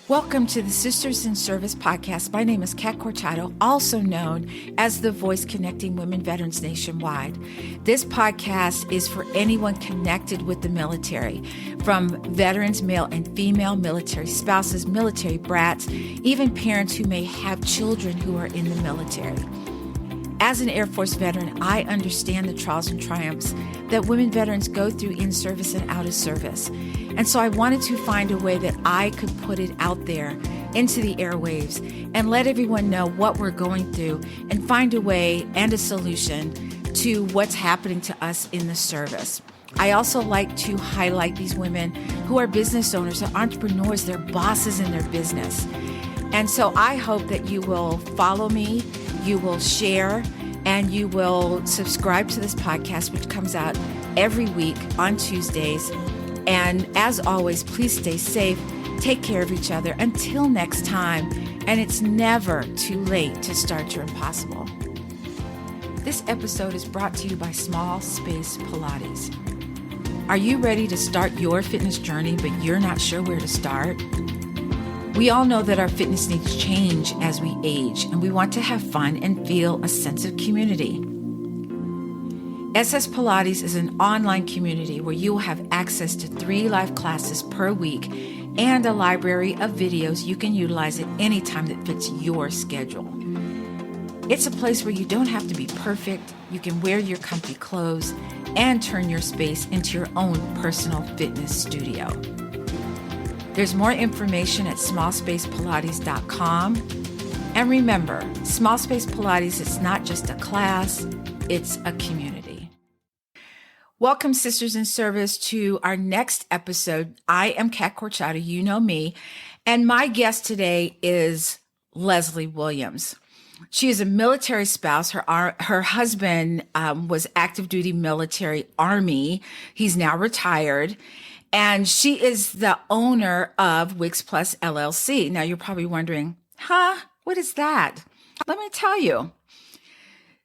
Welcome to the Sisters in Service podcast. My name is Kat Cortado, also known as the voice connecting women veterans nationwide. This podcast is for anyone connected with the military, from veterans, male and female, military spouses, military brats, even parents who may have children who are in the military. As an Air Force veteran, I understand the trials and triumphs that women veterans go through in service and out of service. And so I wanted to find a way that I could put it out there into the airwaves and let everyone know what we're going through and find a way and a solution to what's happening to us in the service. I also like to highlight these women who are business owners, they're entrepreneurs, they're bosses in their business. And so I hope that you will follow me, you will share, and you will subscribe to this podcast, which comes out every week on Tuesdays. And as always, please stay safe, take care of each other. Until next time, and it's never too late to start your impossible. This episode is brought to you by Small Space Pilates. Are you ready to start your fitness journey, but you're not sure where to start? We all know that our fitness needs change as we age, and we want to have fun and feel a sense of community. SS Pilates is an online community where you will have access to 3 live classes per week and a library of videos you can utilize at any time that fits your schedule. It's a place where you don't have to be perfect. You can wear your comfy clothes and turn your space into your own personal fitness studio. There's more information at smallspacepilates.com. And remember, Small Space Pilates is not just a class, it's a community. Welcome, Sisters in Service, to our next episode. I am Kat Cortado, you know me, and my guest today is Leslie Williams. She is a military spouse. Her husband was active duty military Army. He's now retired. And she is the owner of Wigs Plus LLC. Now you're probably wondering, what is that? Let me tell you.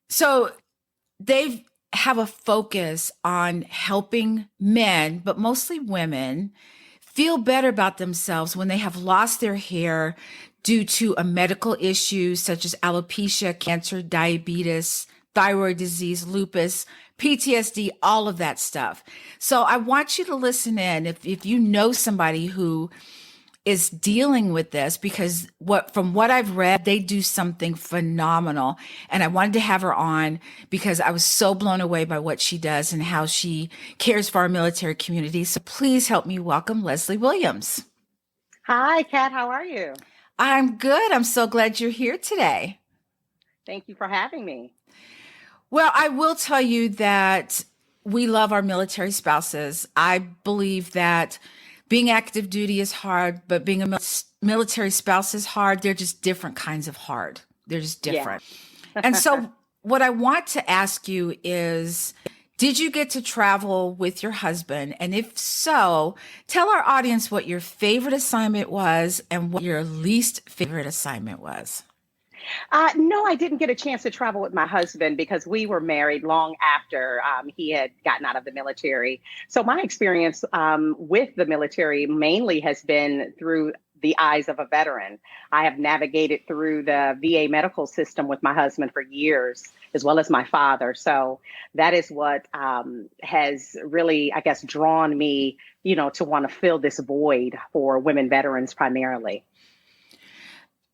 So they have a focus on helping men, but mostly women, feel better about themselves when they have lost their hair due to a medical issue such as alopecia, cancer, diabetes, thyroid disease, lupus, PTSD, all of that stuff. So I want you to listen in if you know somebody who is dealing with this, because from what I've read, they do something phenomenal. And I wanted to have her on because I was so blown away by what she does and how she cares for our military community. So please help me welcome Leslie Williams. Hi, Kat. How are you? I'm good. I'm so glad you're here today. Thank you for having me. Well, I will tell you that we love our military spouses. I believe that being active duty is hard, but being a military spouse is hard. They're just different kinds of hard. They're just different. Yeah. And so what I want to ask you is, did you get to travel with your husband? And if so, tell our audience what your favorite assignment was and what your least favorite assignment was. No, I didn't get a chance to travel with my husband because we were married long after he had gotten out of the military. So my experience with the military mainly has been through the eyes of a veteran. I have navigated through the VA medical system with my husband for years, as well as my father. So that is what has really, I guess, drawn me, to want to fill this void for women veterans primarily.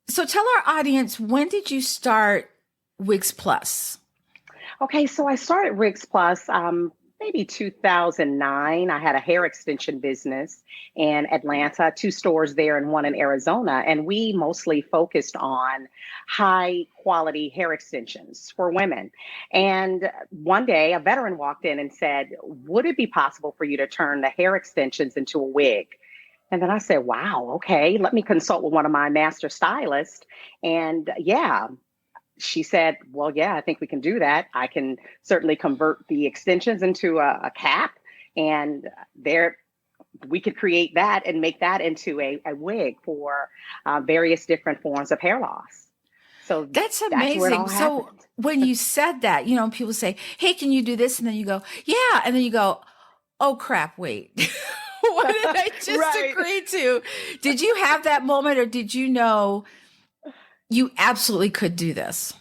So tell our audience, when did you start Wigs Plus? Okay, so I started Wigs Plus maybe 2009. I had a hair extension business in Atlanta, 2 stores there and 1 in Arizona. And we mostly focused on high quality hair extensions for women. And one day a veteran walked in and said, would it be possible for you to turn the hair extensions into a wig? And then I said, wow, okay, let me consult with one of my master stylists. And she said, well, yeah, I think we can do that. I can certainly convert the extensions into a cap, and we could create that and make that into a wig for various different forms of hair loss. So that's amazing. So when you said that, people say, hey, can you do this? And then you go, yeah. And then you go, oh, crap, wait. what did I just Right. agree to? Did you have that moment, or did you know you absolutely could do this?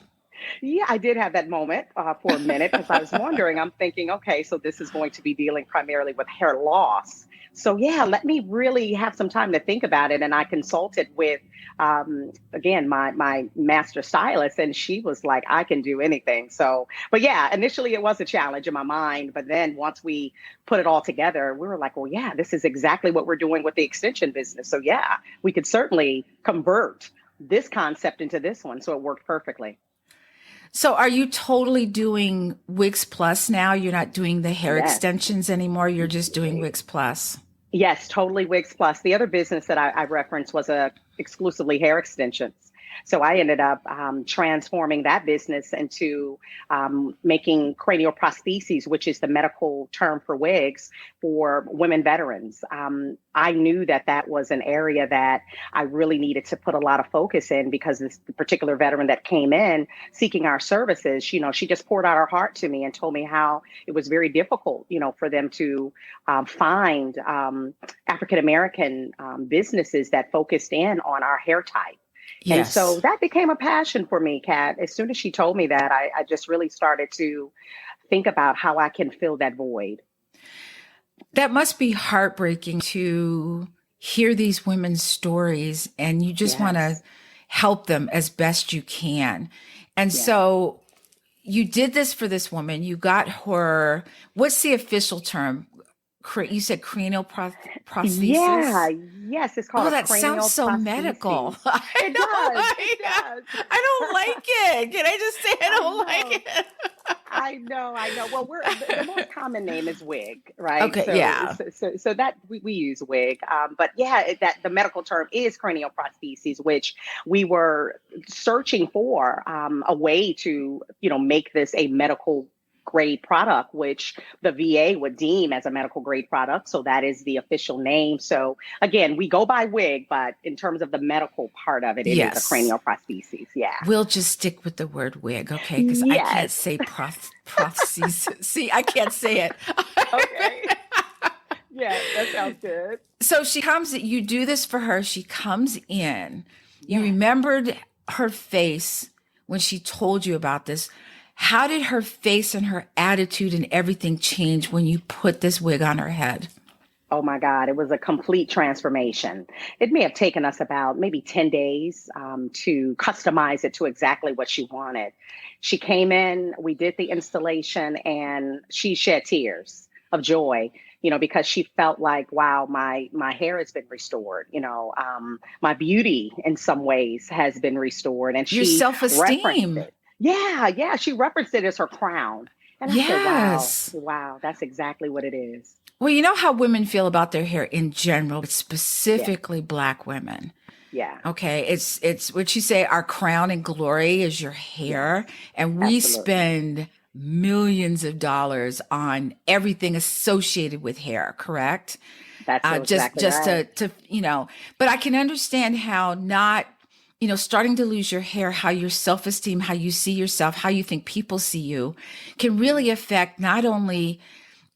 Yeah, I did have that moment for a minute because I was wondering. I'm thinking, okay, so this is going to be dealing primarily with hair loss. So yeah, let me really have some time to think about it. And I consulted with, again, my master stylist, and she was like, I can do anything. So, but yeah, initially it was a challenge in my mind, but then once we put it all together, we were like, well, yeah, this is exactly what we're doing with the extension business. So yeah, we could certainly convert this concept into this one. So it worked perfectly. So are you totally doing Wigs Plus now? You're not doing the hair Yes. extensions anymore. You're just doing Wigs Plus. Yes, totally Wigs Plus. The other business that I referenced was exclusively hair extensions. So I ended up transforming that business into making cranial prostheses, which is the medical term for wigs for women veterans. I knew that that was an area that I really needed to put a lot of focus in because this particular veteran that came in seeking our services, she just poured out her heart to me and told me how it was very difficult, for them to find African American businesses that focused in on our hair type. And so Yes. that became a passion for me, Kat. As soon as she told me that, I just really started to think about how I can fill that void. That must be heartbreaking to hear these women's stories, and you just want to Yes, help them as best you can. And yes. so you did this for this woman. You got her, what's the official term? You said cranial Yeah, prosthesis? yes, it's called Oh, a that sounds cranial so prostheses. medical. I It don't does, it like does. I don't like it. Can I just say I I don't know. like it? I know. Well, the most common name is wig, right? Okay, So, yeah. so that we use wig, but yeah, that the medical term is cranial prostheses, which we were searching for a way to, make this a medical grade product, which the VA would deem as a medical grade product. So that is the official name. So again, we go by wig, but in terms of the medical part of it, it is a Yes. cranial prosthesis. Yeah. We'll just stick with the word wig, okay? Because I can't Yes. say prosthesis. See, I can't say it. Okay. Yeah, that sounds good. So she comes, you do this for her. She comes in. You Yes. remembered her face when she told you about this. How did her face and her attitude and everything change when you put this wig on her head? Oh my God, it was a complete transformation. It may have taken us about maybe 10 days to customize it to exactly what she wanted. She came in, we did the installation, and she shed tears of joy, because she felt like, wow, my hair has been restored. My beauty in some ways has been restored. And Your she self referenced esteem. it. Yeah, she referenced it as her crown. And I said, wow, Yes. wow, that's exactly what it is. Well, you know how women feel about their hair in general, but Yeah, specifically Black women. yeah. Okay, it's what you say, our crown and glory is your Yes, hair, and we absolutely. spend millions of dollars on everything associated with hair, correct? That's so Just exactly just right. to but I can understand how not starting to lose your hair, how your self-esteem, how you see yourself, how you think people see you can really affect not only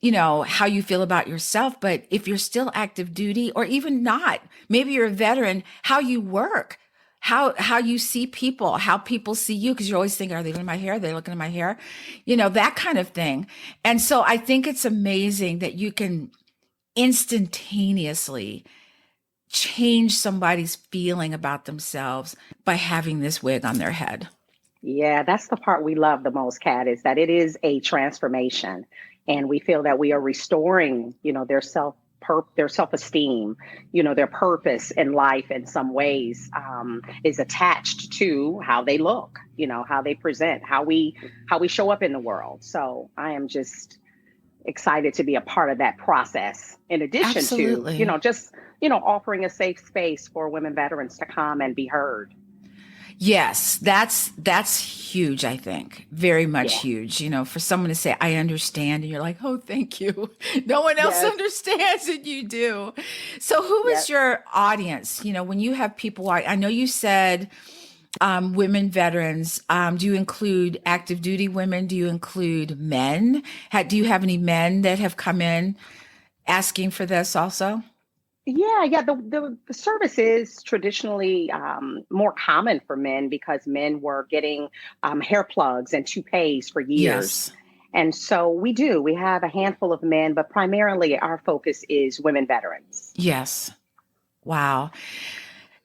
how you feel about yourself, but if you're still active duty or even not, maybe you're a veteran, how you work, how you see people, how people see you, because you're always thinking, are they looking at my hair? Are they looking at my hair? That kind of thing. And so I think it's amazing that you can instantaneously change somebody's feeling about themselves by having this wig on their head. Yeah, that's the part we love the most, Kat, is that it is a transformation, and we feel that we are restoring, their self-esteem, their purpose in life in some ways is attached to how they look, how they present, how we show up in the world. So I am just excited to be a part of that process in addition to, Absolutely. just, offering a safe space for women veterans to come and be heard. Yes, that's huge, I think. Very much Yeah. huge. For someone to say, I understand, and you're like, oh, thank you. No one else Yes. understands and you do. So who Yes. is your audience? When you have people, I know you said women veterans. Do you include active duty women? Do you include men? Do you have any men that have come in asking for this also? Yeah. The service is traditionally more common for men because men were getting hair plugs and toupees for years. Yes. And so we have a handful of men, but primarily our focus is women veterans. Yes. Wow.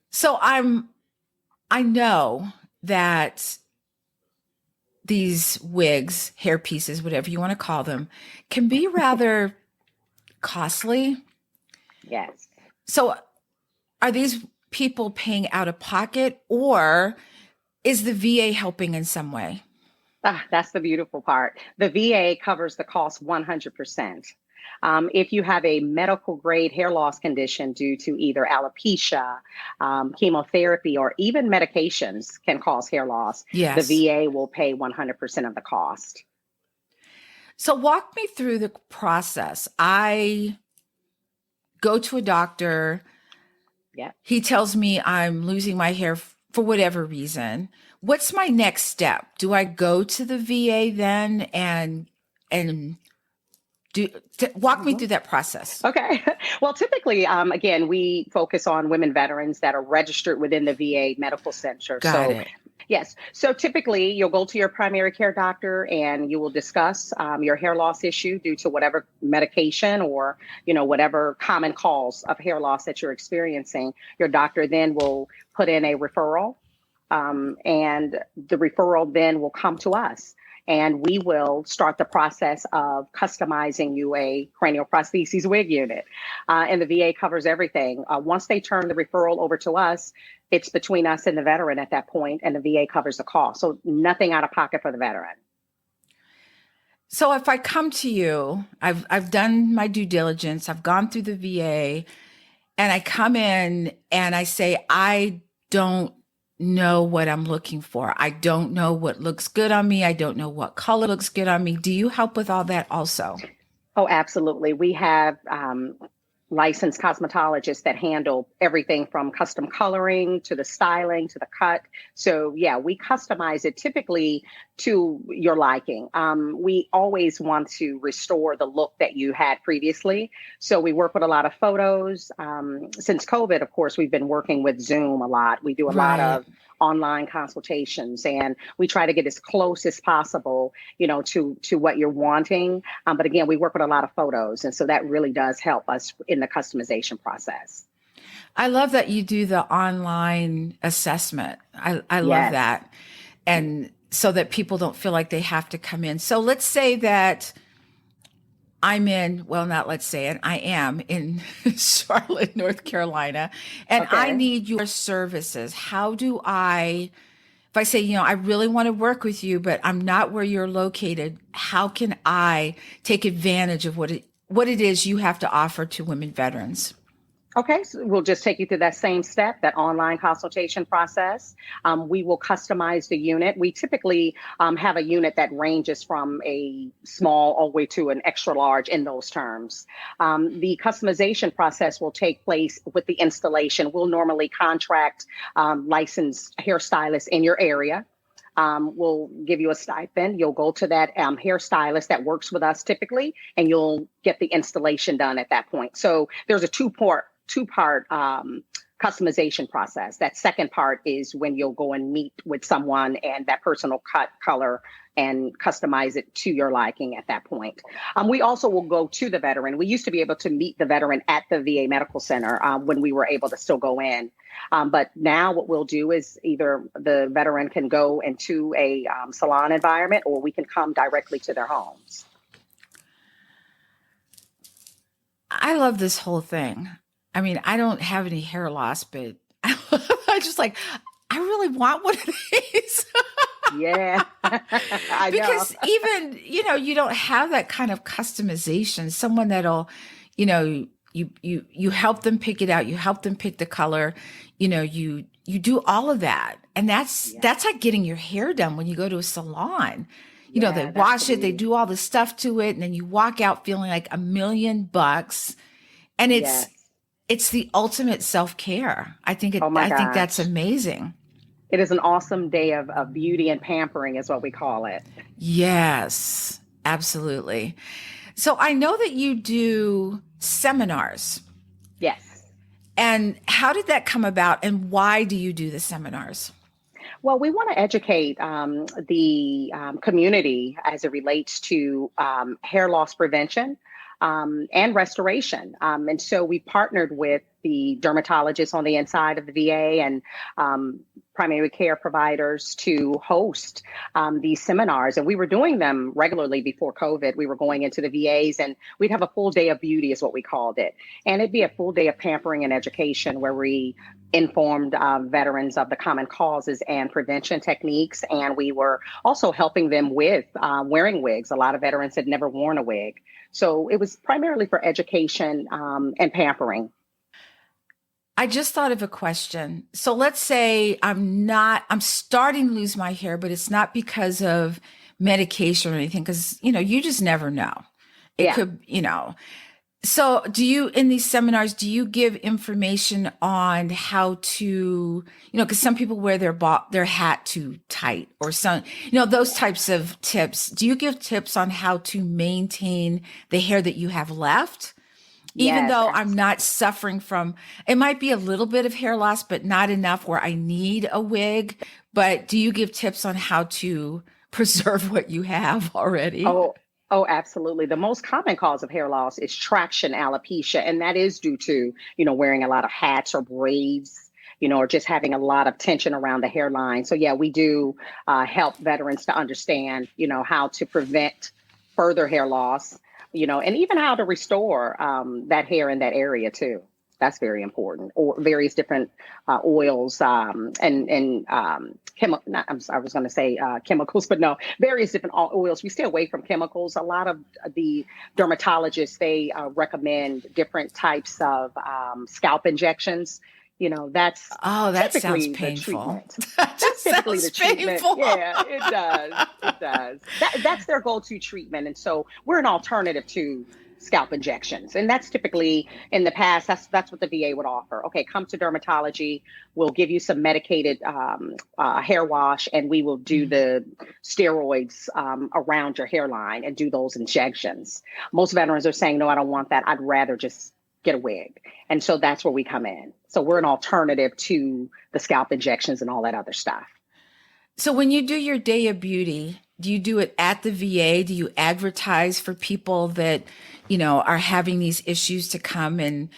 So I know that these wigs, hair pieces, whatever you want to call them, can be rather costly. Yes. So are these people paying out of pocket, or is the VA helping in some way? That's the beautiful part. The VA covers the cost 100%. If you have a medical grade hair loss condition due to either alopecia, chemotherapy, or even medications can cause hair loss, the Yes. VA will pay 100% of the cost. So walk me through the process. I go to a doctor. Yeah. He tells me I'm losing my hair for whatever reason. What's my next step? Do I go to the VA then and walk me through that process? Okay. Well, typically, again, we focus on women veterans that are registered within the VA medical center. Got So, it. yes. So typically, you'll go to your primary care doctor and you will discuss your hair loss issue due to whatever medication or, whatever common cause of hair loss that you're experiencing. Your doctor then will put in a referral, and the referral then will come to us. And we will start the process of customizing you a cranial prosthesis wig unit. And the VA covers everything. Once they turn the referral over to us, it's between us and the veteran at that point, and the VA covers the cost. So nothing out of pocket for the veteran. So if I come to you, I've done my due diligence, I've gone through the VA, and I come in and I say, I don't know what I'm looking for. I don't know what looks good on me. I don't know what color looks good on me. Do you help with all that also? Oh, absolutely. We have licensed cosmetologists that handle everything from custom coloring to the styling to the cut. So yeah, we customize it typically to your liking. We always want to restore the look that you had previously. So we work with a lot of photos. Since COVID, of course, we've been working with Zoom a lot. We do a lot Right. of online consultations, and we try to get as close as possible, to what you're wanting. But again, we work with a lot of photos, and so that really does help us in the customization process. I love that you do the online assessment. I love Yes. that. And so that people don't feel like they have to come in. So let's say that not let's say it, I am in Charlotte, North Carolina, and I Okay. need your services. How do if I say, I really want to work with you, but I'm not where you're located, how can I take advantage of what it is you have to offer to women veterans? Okay, so we'll just take you through that same step, that online consultation process. We will customize the unit. We typically have a unit that ranges from a small all the way to an extra large in those terms. The customization process will take place with the installation. We'll normally contract licensed hairstylists in your area. We'll give you a stipend. You'll go to that hairstylist that works with us typically, and you'll get the installation done at that point. So there's a two-part customization process. That second part is when you'll go and meet with someone, and that person will cut, color, and customize it to your liking at that point. We also will go to the veteran. We used to be able to meet the veteran at the VA Medical Center when we were able to still go in. But now what we'll do is either the veteran can go into a salon environment, or we can come directly to their homes. I love this whole thing. I mean, I don't have any hair loss, but I just like, I really want one of these. Yeah, I know. Because even, you don't have that kind of customization. Someone that'll, you help them pick it out, you help them pick the color, you do all of that. And that's Yeah, that's like getting your hair done when you go to a salon. They yeah, that's the wash it, they beauty. do all the stuff to it, and then you walk out feeling like $1,000,000. And it's Yes. it's the ultimate self-care. Oh my I think that's gosh. amazing. It is an awesome day of beauty and pampering, is what we call it. Yes, absolutely. So I know that you do seminars. Yes. And how did that come about and why do you do the seminars? Well, we want to educate the community as it relates to hair loss prevention and restoration. And so we partnered with the dermatologists on the inside of the VA and primary care providers to host these seminars. And we were doing them regularly before COVID. We were going into the VAs and we'd have a full day of beauty is what we called it. And it'd be a full day of pampering and education where we informed veterans of the common causes and prevention techniques. And we were also helping them with wearing wigs. A lot of veterans had never worn a wig. So it was primarily for education and pampering. I just thought of a question. So let's say I'm starting to lose my hair, but it's not because of medication or anything, because, you just never know. It could, So in these seminars, do you give information on how to, because some people wear their hat too tight or some, those types of tips. Do you give tips on how to maintain the hair that you have left? Even though I'm not suffering from, it might be a little bit of hair loss, but not enough where I need a wig. But do you give tips on how to preserve what you have already? Oh, absolutely. The most common cause of hair loss is traction alopecia, and that is due to, wearing a lot of hats or braids, or just having a lot of tension around the hairline. So yeah, we do help veterans to understand, how to prevent further hair loss, and even how to restore that hair in that area too. That's very important. Or various different oils chemicals, but no, various different oils. We stay away from chemicals. A lot of the dermatologists, they recommend different types of scalp injections. That's that sounds typically the painful. treatment. That That's typically the sounds treatment. painful. Yeah, it does. It does. That's their go-to treatment. And so we're an alternative to scalp injections. And that's typically in the past, that's what the VA would offer. Okay, come to dermatology. We'll give you some medicated hair wash and we will do the steroids around your hairline and do those injections. Most veterans are saying, no, I don't want that. I'd rather just get a wig. And so that's where we come in. So we're an alternative to the scalp injections and all that other stuff. So when you do your day of beauty, do you do it at the VA? Do you advertise for people that, are having these issues to come and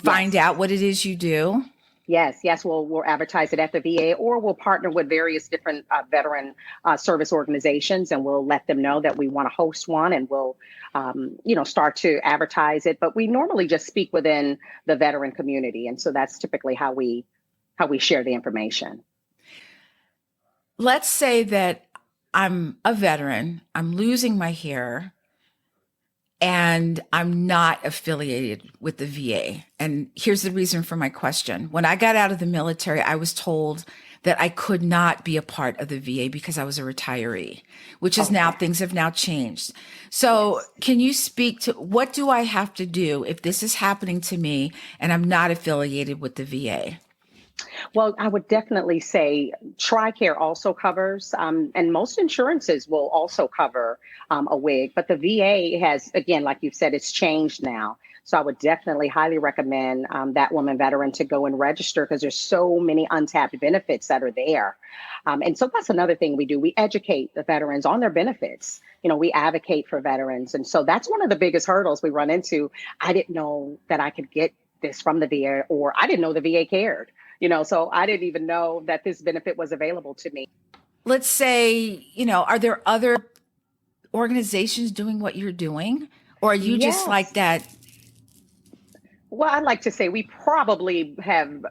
find out what it is you do? Yes. We'll advertise it at the VA, or we'll partner with various different veteran service organizations, and we'll let them know that we want to host one, and we'll, start to advertise it. But we normally just speak within the veteran community, and so that's typically how we share the information. Let's say that I'm a veteran, I'm losing my hair, and I'm not affiliated with the VA. And here's the reason for my question. When I got out of the military, I was told that I could not be a part of the VA because I was a retiree, which is now, things have now changed. So can you speak to what do I have to do if this is happening to me and I'm not affiliated with the VA? Well, I would definitely say TRICARE also covers, and most insurances will also cover a wig. But the VA has, again, like you've said, it's changed now. So I would definitely highly recommend that woman veteran to go and register because there's so many untapped benefits that are there. And so that's another thing we do. We educate the veterans on their benefits. We advocate for veterans. And so that's one of the biggest hurdles we run into. I didn't know that I could get this from the VA, or I didn't know the VA cared. So I didn't even know that this benefit was available to me. Let's say, are there other organizations doing what you're doing? Or are you just like that? Well, I'd like to say we probably have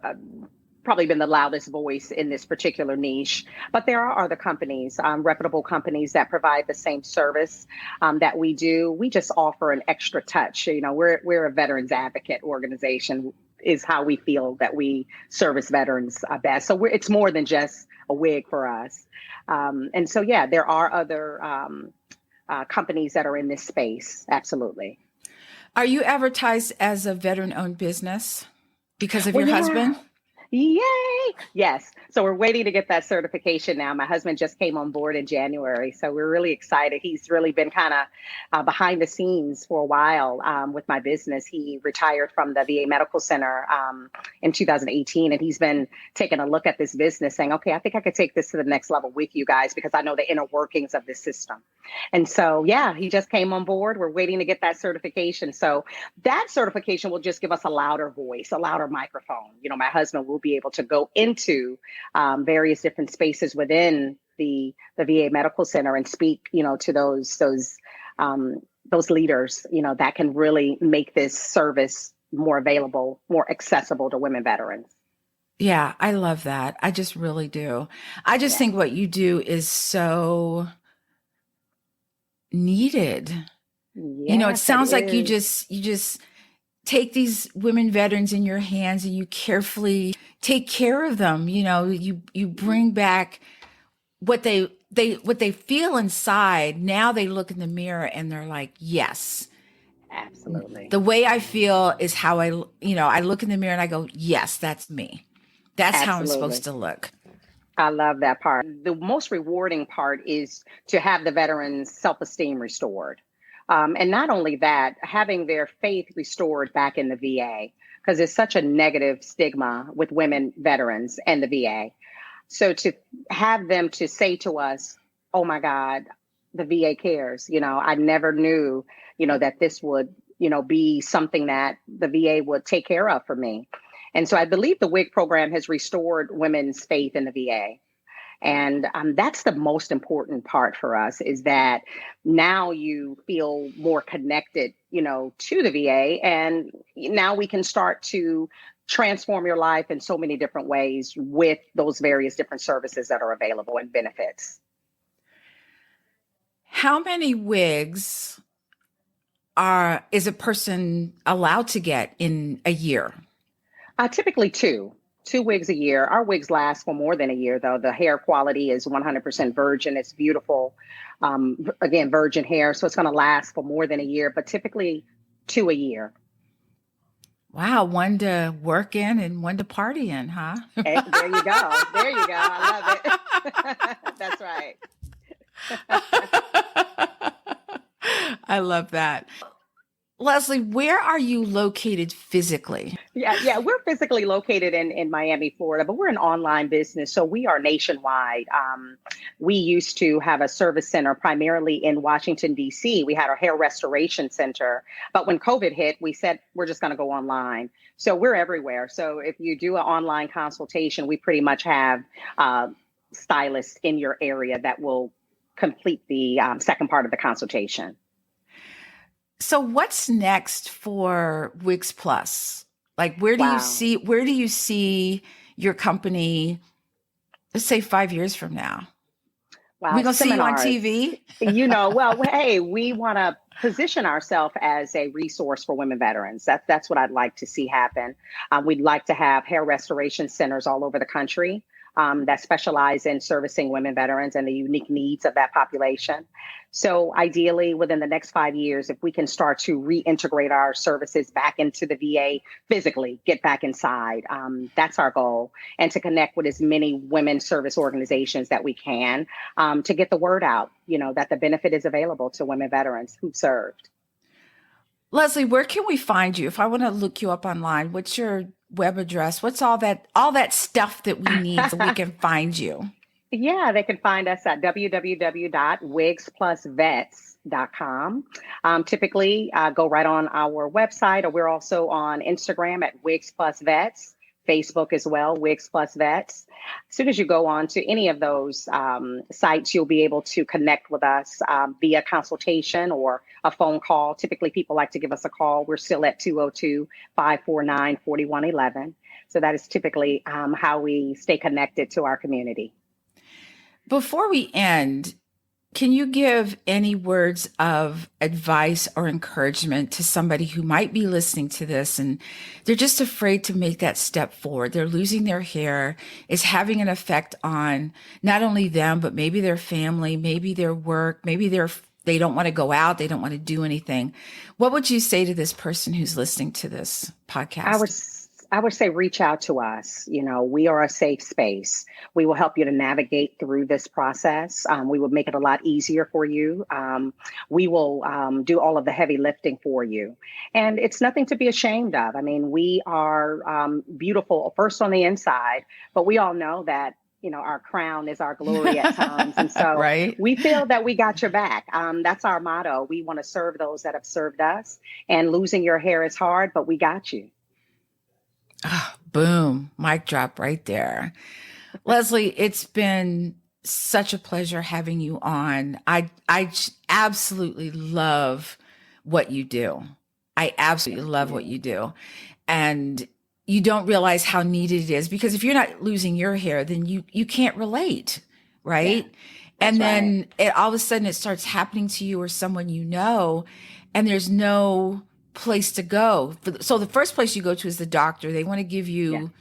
been the loudest voice in this particular niche, but there are other companies, reputable companies that provide the same service that we do. We just offer an extra touch. We're a veterans advocate organization, is how we feel that we service veterans best. So it's more than just a wig for us. And so, yeah, there are other companies that are in this space. Absolutely. Are you advertised as a veteran-owned business because of your husband? Yay! Yes. So we're waiting to get that certification now. My husband just came on board in January. So we're really excited. He's really been kind of behind the scenes for a while with my business. He retired from the VA Medical Center in 2018. And he's been taking a look at this business saying, okay, I think I could take this to the next level with you guys because I know the inner workings of this system. And so, yeah, he just came on board. We're waiting to get that certification. So that certification will just give us a louder voice, a louder microphone. You know, my husband will be able to go into various different spaces within the VA Medical Center and speak, you know, to those leaders, you know, that can really make this service more available, more accessible to women veterans. Yeah, I love that. I just really do. I just Yeah. think what you do is so needed. You know, it Yes, it sounds like is. you just take these women veterans in your hands and you carefully take care of them. You know, you bring back what they feel inside. Now they look in the mirror and they're like, yes, Absolutely. the way I feel is how I look in the mirror and I go, yes, that's me. That's how I'm supposed Absolutely. to look. I love that part. The most rewarding part is to have the veterans' self-esteem restored. And not only that, having their faith restored back in the VA, because there's such a negative stigma with women veterans and the VA. So to have them to say to us, oh my God, the VA cares, you know, I never knew, you know, that this would, you know, be something that the VA would take care of for me. And so I believe the WIG program has restored women's faith in the VA. And that's the most important part for us is that now you feel more connected, you know, to the VA. And now we can start to transform your life in so many different ways with those various different services that are available and benefits. How many wigs is a person allowed to get in a year? Typically two wigs a year. Our wigs last for more than a year, though. The hair quality is 100% virgin. It's beautiful. Again, virgin hair. So it's going to last for more than a year, but typically two a year. Wow, one to work in and one to party in, huh? Hey, there you go. There you go. I love it. That's right. I love that. Leslie, where are you located physically? Yeah, we're physically located in Miami, Florida, but we're an online business, so we are nationwide. We used to have a service center primarily in Washington, D.C. We had our hair restoration center, but when COVID hit, we said we're just going to go online. So we're everywhere. So if you do an online consultation, we pretty much have stylists in your area that will complete the second part of the consultation. So what's next for Wigs Plus? Like where do Wow. you see your company, let's say 5 years from now? Wow. We gonna see you on Seminars. TV? You know, well, hey, we want to position ourselves as a resource for women veterans. That's what I'd like to see happen. We'd like to have hair restoration centers all over the country that specialize in servicing women veterans and the unique needs of that population. So ideally, within the next 5 years, if we can start to reintegrate our services back into the VA physically, get back inside, that's our goal. And to connect with as many women service organizations that we can to get the word out, you know, that the benefit is available to women veterans who've served. Leslie, where can we find you? If I want to look you up online, what's your web address? What's all that stuff that we need so we can find you? Yeah, they can find us at www.wigsplusvets.com. Typically, go right on our website, or we're also on Instagram at Wigs Plus Vets, Facebook as well, Wigs Plus Vets. As soon as you go on to any of those sites, you'll be able to connect with us via consultation or a phone call. Typically, people like to give us a call. We're still at 202-549-4111. So that is typically how we stay connected to our community. Before we end, can you give any words of advice or encouragement to somebody who might be listening to this and they're just afraid to make that step forward? They're losing their hair. It's having an effect on not only them, but maybe their family, maybe their work, maybe they don't want to go out. They don't want to do anything. What would you say to this person who's listening to this podcast? I would say reach out to us. You know, we are a safe space. We will help you to navigate through this process. We will make it a lot easier for you. We will do all of the heavy lifting for you. And it's nothing to be ashamed of. I mean, we are beautiful first on the inside, but we all know that, you know, our crown is our glory at times. And so Right? we feel that we got your back. That's our motto. We want to serve those that have served us. And losing your hair is hard, but we got you. Ah, boom, mic drop right there. Leslie, it's been such a pleasure having you on. Absolutely love what you do. I absolutely love what you do. And you don't realize how needed it is, because if you're not losing your hair, then you can't relate, right? Yeah, And that's right. then all of a sudden it starts happening to you or someone you know, and there's no place to go. So the first place you go to is the doctor. They want to give Yeah. you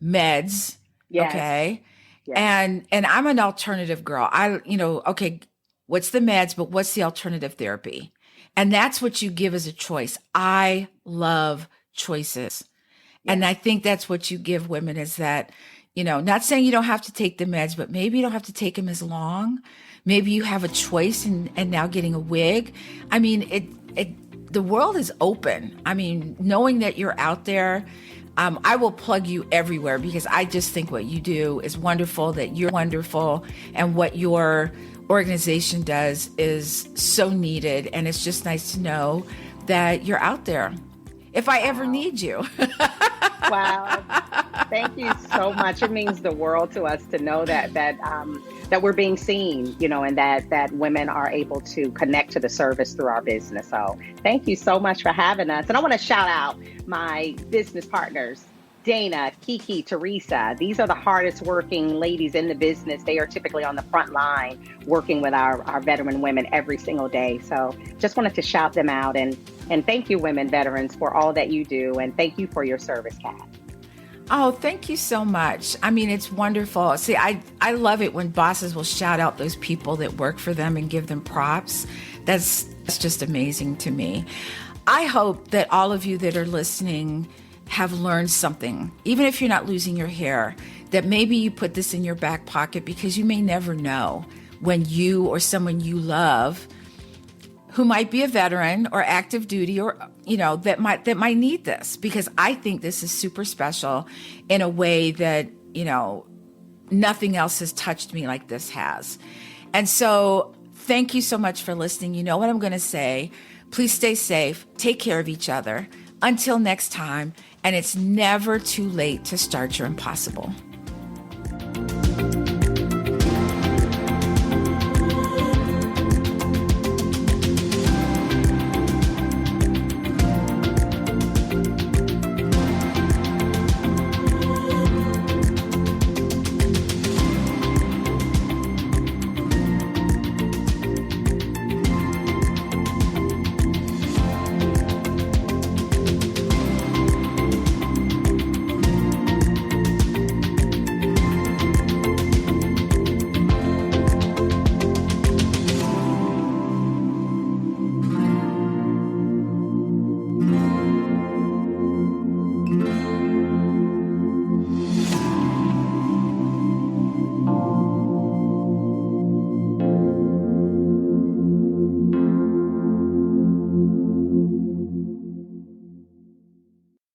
meds, Yes. okay? Yes. And I'm an alternative girl. Okay, what's the meds, but what's the alternative therapy? And that's what you give as a choice. I love choices. And Yes. I think that's what you give women, is that, not saying you don't have to take the meds, but maybe you don't have to take them as long. Maybe you have a choice and now getting a wig. I mean, the world is open. I mean, knowing that you're out there, I will plug you everywhere, because I just think what you do is wonderful, that you're wonderful, and what your organization does is so needed. And it's just nice to know that you're out there if I ever Wow. need you. Wow. Thank you so much. It means the world to us to know that we're being seen, you know, and that women are able to connect to the service through our business. So thank you so much for having us. And I want to shout out my business partners, Dana, Kiki, Teresa. These are the hardest working ladies in the business. They are typically on the front line working with our veteran women every single day. So just wanted to shout them out, and thank you, women veterans, for all that you do. And thank you for your service, Kat. Oh, thank you so much. I mean, it's wonderful. See, I love it when bosses will shout out those people that work for them and give them props. That's just amazing to me. I hope that all of you that are listening have learned something, even if you're not losing your hair, that maybe you put this in your back pocket, because you may never know when you or someone you love, who might be a veteran or active duty, or that might need this, because I think this is super special in a way that nothing else has touched me like this has. And so thank you so much for listening. You know what I'm going to say. Please stay safe, take care of each other. Until next time, and it's never too late to start your impossible.